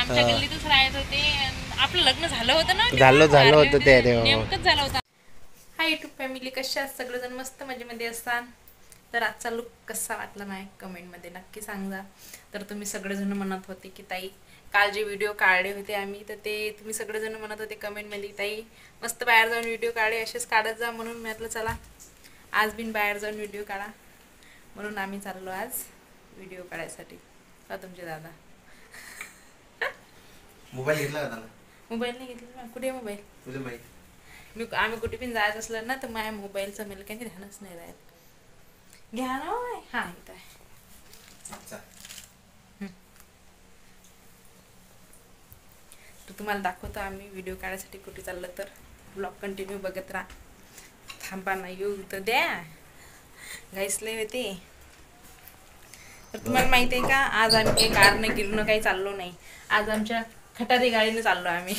आमच्या गल्लीतच राहत होते. आपलं लग्न झालं होतं ना, झालं होतं ते नेमकंच झालं होतं. हाय युट्यूब फॅमिली, कशा आहात सगळेजण? मस्त मजेमध्ये असतान. तर आजचा लुक कसा वाटला नाही कमेंटमध्ये नक्की सांगा. तर तुम्ही सगळेजण म्हणत होते की ताई काल जे व्हिडिओ काढले होते आम्ही, तर ते तुम्ही सगळेजण म्हणत होते कमेंटमध्ये ताई मस्त बाहेर जाऊन व्हिडिओ काढे, असेच काढत जा. म्हणून म्हटलं चला आज बिन बाहेर जाऊन व्हिडिओ काढा, म्हणून आम्ही चाललो आज व्हिडिओ काढायसाठी. का तुमचे दादा मोबाईल घेतला का? मोबाईल नाही घेतला. कुठे मोबाईल? तुझं माहिती आम्ही कुठे पण जायचं असलं ना तर माझ्या मोबाईलचं मला काही ध्यानच नाही राहत. घ्या ना. हा इथं आहे. तर तुम्हाला दाखवतो आम्ही व्हिडिओ काढायसाठी कुठे चाललं. तर ब्लॉग कंटिन्यू बघत राहा. थांबा ना, येऊ तर द्या. घाईसले होते. तर तुम्हाला माहिती आहे का, आज आम्ही काही कारने गिरणं काही चाललो नाही. आज आमच्या खटारी गाडीने चाललो आम्ही.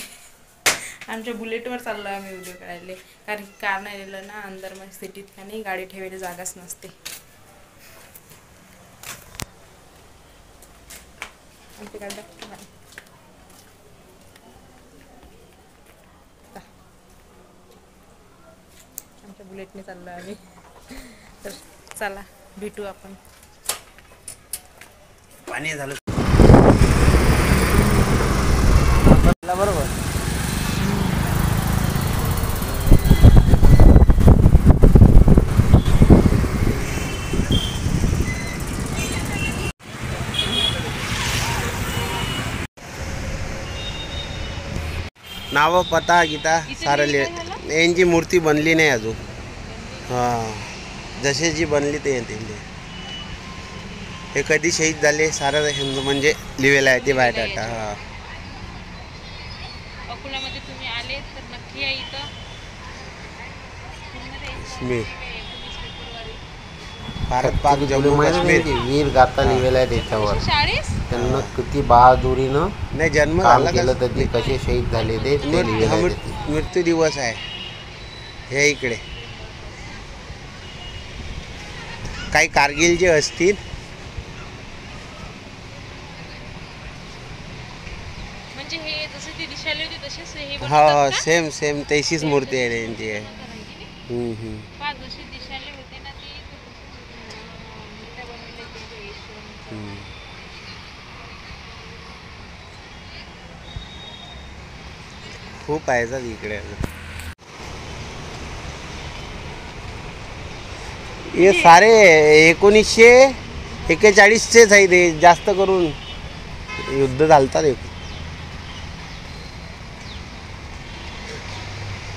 आमच्या बुलेटवर चाललो आम्ही व्हिडिओ काढायला. कारण कार नाही नेलं ना अंदर मग सिटीत का नाही गाडी ठेवायला जागाच नसते. आमच्या बुलेटने चाललो आम्ही. तर चला भेटू आपण. पाणी झालं बरोबर. नाव पता गीता सारं यांची मूर्ती बनली नाही अजून. हां, जसे जी बनली ते हे कधी शहीद झाले सारं हिंदू म्हणजे लिहिलेलं आहे ते बायोडाटा. हां, अकोल्यामध्ये तुम्ही आले तर नक्की या इथं. मी भारत पाक जम्मू काश्मीर वीर गाथा लिहिलेला आहे त्याच्यावर. त्यांना किती बहादुरीनं नाही जन्म काम झाला केलं तर ते कसे शहीद झाले ते लिहिलेलं आहे. मृत्यू दिवस आहे हे इकडे. काही कारगिलचे असतील. म्हणजे हे जसे ती दिशाली होती तसेच हे हा, सेम सेम तशीच मूर्ती आहे त्यांची. जशी दिशाली होते ना ती खूप आहे सर इकडे. हे सारे 1941चेच आहे ते. जास्त करून युद्ध चालतात.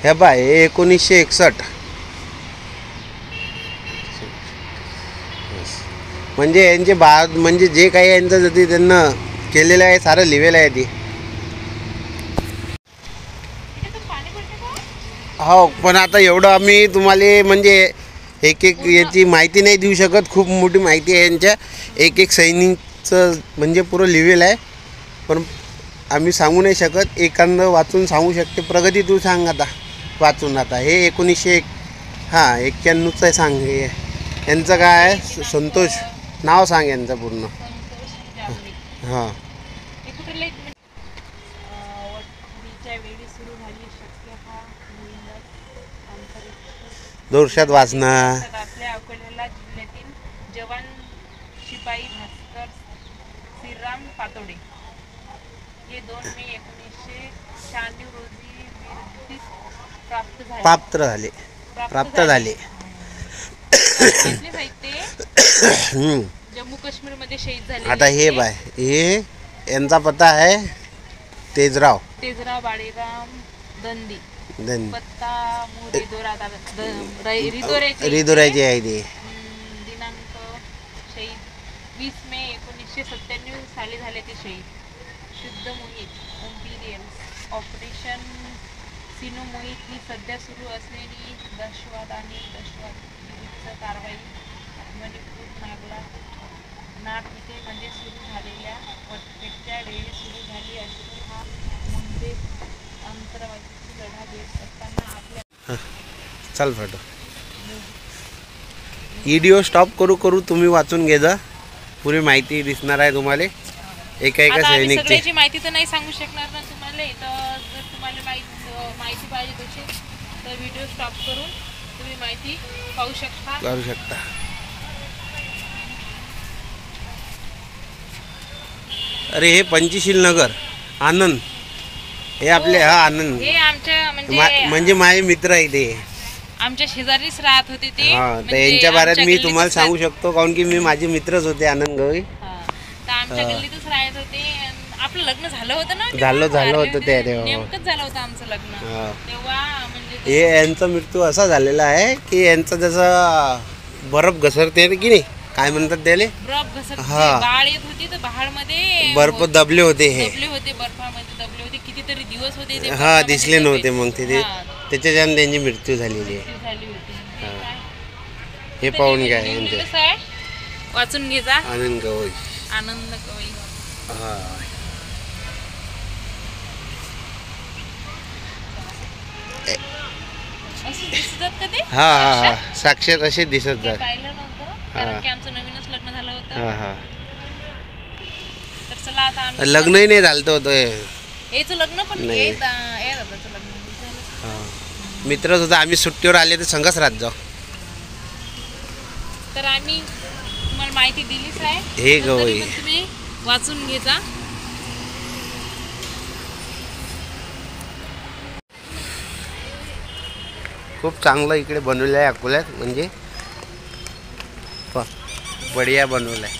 हे बा 1961 म्हणजे यांचे म्हणजे जे काही यांचं ते त्यांना केलेलं आहे सारं लिहिलेलं आहे ते. हो, पण आता एवढं आम्ही तुम्हाला म्हणजे एक याची माहिती नाही देऊ शकत. खूप मोठी माहिती आहे यांच्या. एक सैनिकचं म्हणजे पुरं लिहिलेलं आहे, पण आम्ही सांगू नाही शकत. एखादं वाचून सांगू शकते. प्रगती तू सांग आता वाचून. आता हे 1991चं आहे. सांग हे यांचं काय आहे? संतोष नाव सांग यांचं पूर्ण. हां, दोरशात वाचणार. आपल्या अकोला जिल्ह्यातील जवान शिपाई भास्कर श्रीराम पातोडे हे 2 मे 1996 रोजी वीरगतीस प्राप्त झाले. जम्मू काश्मीर मध्ये शहीद झाले. आता हे बाय हे यांचा पत्ता आहे तेजराव बाळेराम दंदी. पत्ता रिदोराचे आहे ते. दिनांक शहीद 20 मे 1997 साली झाले ते शहीद. शुद्ध मोहीत इम्पिरियल ऑपरेशन सिनो मोहीत ही सध्या सुरू असलेली दहशतवाद आणि दहशतवाद कारवाई मणिपूर नाग इथे मध्ये सुरू झालेल्या वटपेटच्या वेळी सुरू झाली असून हा मुंबई अंतराळाची लढा देत असताना आपल्या चल फोटो व्हिडिओ स्टॉप करू तुम्ही वाचून घे जा. पुरी माहिती दिसणार आहे तुम्हाला. एका एका आता आम्ही सैनिकचे सगळ्याची माहिती तर नाही सांगू शकणार ना तुम्हाला. तर जर तुम्हाला माहिती पाहिजे तशी तर व्हिडिओ स्टॉप करून तुम्ही माहिती पाहू शकता. करू शकता. अरे हे पंचशील नगर आनंद, हे आपले हा आनंद हे आमच्या म्हणजे माझे मित्र आहे ते. आमच्या शेजारीच राहत होते ते. हा, तर म्हणजे यांच्या बारेत आमच्या मी गल्लीतच तुम्हाला सांगू शकतो कारण की मी माझे मित्रच होते आनंद गवई. हा, तर आमच्या गल्लीतच राहत होते. आपलं लग्न झालं होतं ना झालं होतं ते तेव्हा. नेमकंच झालं होतं आमचं लग्न हा. तेव्हा. म्हणजे हे यांचा मृत्यू असा झालेला आहे की यांचा जसं बर्फ घसरते की नाही, काय म्हणतात त्याले, बर्फ घसरत हा. बाळ येत होती तर बहाळमध्ये बर्फ दबले होते हे. दबले होते, बर्फामध्ये दबले होते. कितीतरी दिवस होते ते हा, बर्फामध्ये दिसले दबले. नव्हते मग ते हा, त्याच्याच्यानं त्यांची मृत्यू झालेली आहे. ती झाली होती. हे काय? हे पाहून घ्या लिहिलेलंच यांचे आहे. वाचून घे जा. आनंद गवई. आनंद कवई. हा. असं दिसतात का ते? हा हा हा, साक्षात असे दिसत ते जात. पाहिलं नव्हतं कारण की आमचं नवीनच लग्न झालं होतं. हा हा, तर चला आता आम्ही लग्नही नाही झालं होतं. याचं लग्न पण नाही. या दादाचं लग्न झालं. हा, मित्रच होता. आम्ही सुट्टीवर आले तर संघच राहत जाऊ. तर आम्ही तुम्हाला माहिती दिलीच आहे. हे पण तरी गवई. पण तुम्ही वाचून घे जा. खूप चांगलं इकडे बनवलं आहे अकोल्यात, म्हणजे बढिया बनवलं आहे.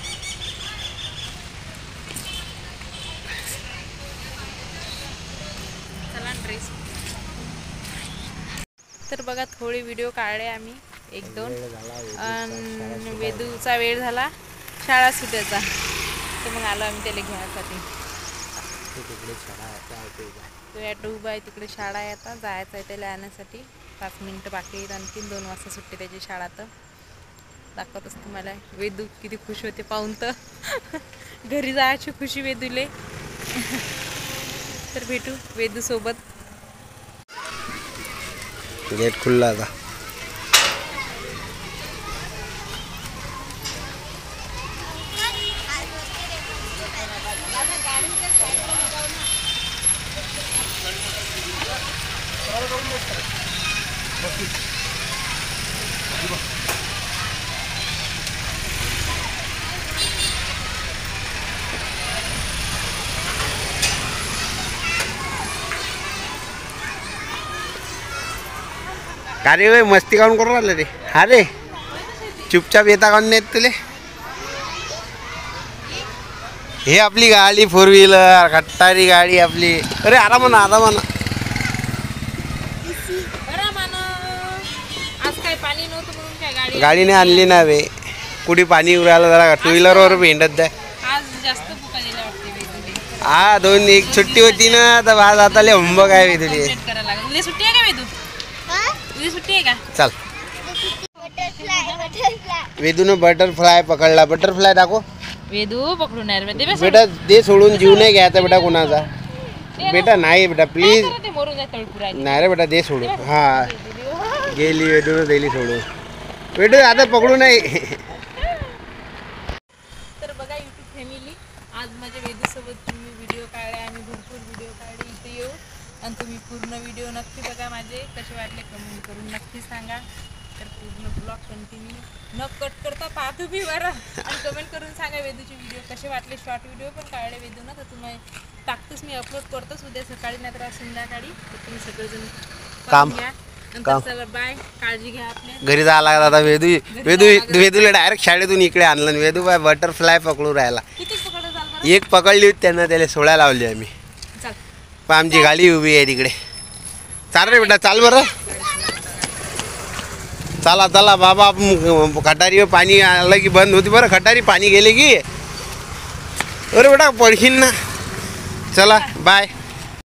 चला ड्रेस. तर बघा थोडे व्हिडिओ काढले आम्ही, एक दोन. आणि वेदूचा वेळ झाला शाळा सुटायचा, तर मग आलो आम्ही त्याला घ्यायसाठी. तो ॲटो उभा आहे तिकडे, शाळा आहे आता, जायचं आहे त्याला आणण्यासाठी. 5 मिनिटं बाकी आहेत, आणखीन 2 वाजता सुट्टी त्याची शाळा. तर दाखवतच तुम्हाला वेदू किती खुश होते पाहून. तर घरी जायची खुशी वेदूले. तर भेटू वेदू सोबत. गेट खुल्ला आता. का रे होय, मस्ती काऊन करून राहिलं रे? हा रे, चुपचाप येता काऊन नाहीत तुले? हे आपली गाडी 4 व्हीलर खट्टारी गाडी आपली. अरे आरामानं आरामानं. आज काय पाणी नव्हतं म्हणून काय गाडीने आणली ना वे, कुठे पाणी उरायला जरा 2 व्हीलरवर भेंडत जाय. आज जास्त भुका दिल्या वाटते वेदूले. हा, 2 एक सुट्टी होती ना, तर आज आता लय होमवर्क आहे वेदुली. कंप्लीट करायला लागेल. उद्या सुट्टी आहे का वेदू? उद्या सुट्टी आहे का? चल, वेदूनं बटरफ्लाय पकडला. बटरफ्लाय दाखव वेदू पकडून आहे बेटा. दे सोडून, जीव नाही घ्यायचा बेटा कोणाचा. बेटा नाही बेटा, प्लीज. ते मरून जाय तळपुरा. नाही रे बेटा, दे सोडून. हा, गेली वेदून दिली सोडून. वेदू आता पकडू नाही. तर बघा यूट्यूब फॅमिली, आज माझ्या वेदूसोबत तुम्ही व्हिडिओ काढले. आम्ही भरपूर व्हिडिओ काढले इथे येऊ. आणि तुम्ही पूर्ण व्हिडिओ नक्की बघा. माझे कसे वाटले कमेंट करून नक्की सांगा. तर पूर्ण ब्लॉग कंटिन्यू न कट करता पहा तुम्ही बरं. आणि कमेंट करून सांगा वेदूचे व्हिडिओ कसे वाटले. शॉर्ट व्हिडिओ पण काढले वेदूनं, तर तुम्ही टाकतोच, मी अपलोड करतोच उद्या सकाळी नाही तर संध्याकाळी. तर तुम्ही सगळेजण काम घ्या. काम. नंतर चला बाय, काळजी घ्या आपल्या. घरी जायला लागला आता. वेदूला डायरेक्ट शाळेतून इकडे आणलं. वेदू बाय बटरफ्लाय पकडू राहिला. किती पकडत चाल बरं. एक पकडली होती त्यांना, त्याला सोडायला लावली आम्ही. चल पण आमची गाडी उभी आहे तिकडे. चाल रे बेटा, चाल बरं. चला चला बाबा, खटारीवर पाणी आलं की बंद होती बरं. खटारी पाणी गेले की, अरे बेटा पडशील ना. चला बाय.